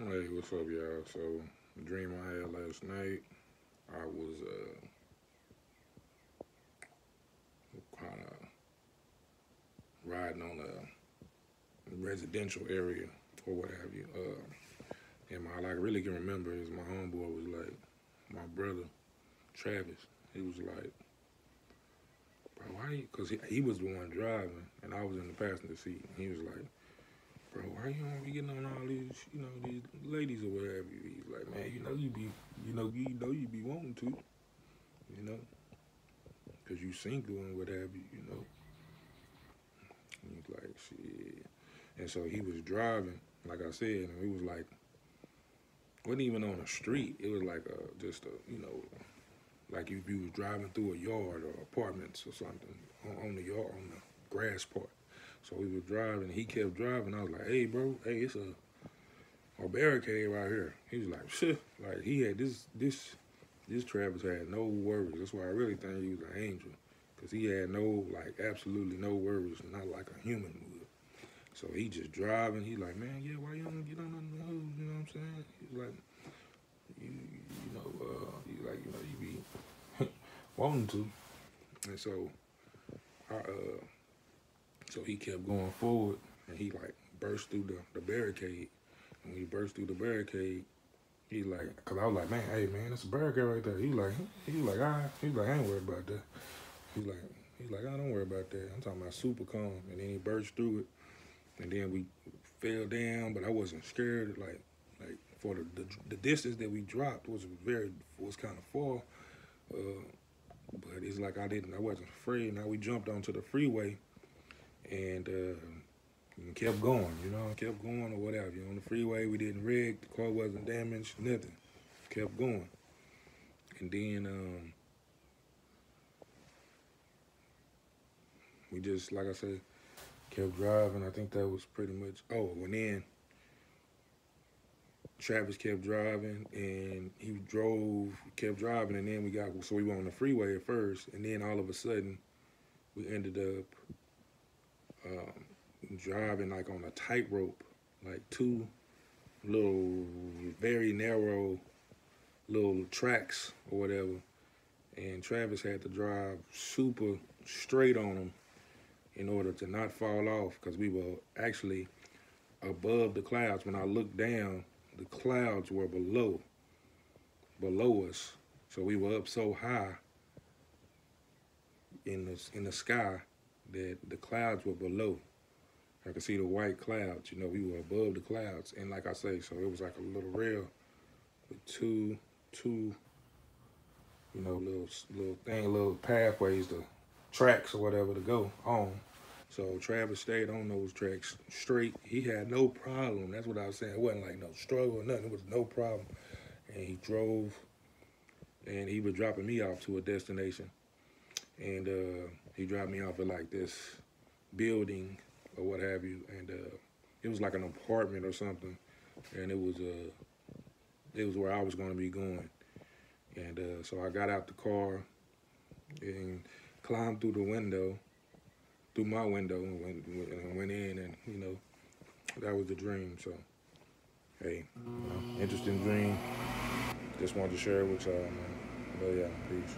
Hey, what's up, y'all? So, the dream I had last night, I was kind of riding on a residential area or what have you. And my like really can remember is my homeboy was like, my brother Travis. He was like, bro, why? Because he was the one driving, and I was in the passenger seat. And he was like, bro, why you don't be getting on all these, these ladies or whatever? He's like, man, you be wanting to, you know. Cause you single and what have you. And he's like, shit. And so he was driving, like I said, and he was like, wasn't even on a street. It was like just like if you was driving through a yard or apartments or something on the yard, on the grass part. So he was driving, he kept driving. I was like, hey, bro, hey, it's a barricade right here. He was like, shit. Like he had this Travis had no worries. That's why I really think he was an angel. Because he had no, like, absolutely no worries, not like a human would. So he just driving. He like, man, yeah, why you don't get on the road? You know what I'm saying? He's like, you be wanting to. And so, I, so he kept going forward, and he, like, burst through the barricade. And when he burst through the barricade, he like, because I was like, man, hey, man, it's a barricade right there. He like, all right. He's like, I ain't worried about that. He's like, oh, don't worry about that. I'm talking about super calm. And then he burst through it, and then we fell down, but I wasn't scared. Like for the distance that we dropped was kind of far, but it's like I wasn't afraid. Now we jumped onto the freeway and kept going, kept going or whatever. On the freeway, we didn't wreck. The car wasn't damaged, nothing. Kept going, and then we just, like I said, kept driving. I think that was pretty much. Oh, and then Travis kept driving, and kept driving, and then we were on the freeway at first, and then all of a sudden, we ended up driving like on a tightrope, like two little, very narrow little tracks or whatever, and Travis had to drive super straight on them in order to not fall off because we were actually above the clouds. When I looked down, the clouds were below us. So we were up so high in the sky that the clouds were below. I could see the white clouds. We were above the clouds, and like I say, so it was like a little rail with two, little pathways, the tracks or whatever to go on. So Travis stayed on those tracks straight. He had no problem. That's what I was saying. It wasn't like no struggle or nothing. It was no problem. And he drove, and he was dropping me off to a destination. And he dropped me off at like this building or what have you. And it was like an apartment or something. And it was where I was going to be going. And so I got out the car and climbed through my window, and went in, and that was the dream. So, hey, interesting dream. Just wanted to share it with y'all, man. Love y'all. Peace.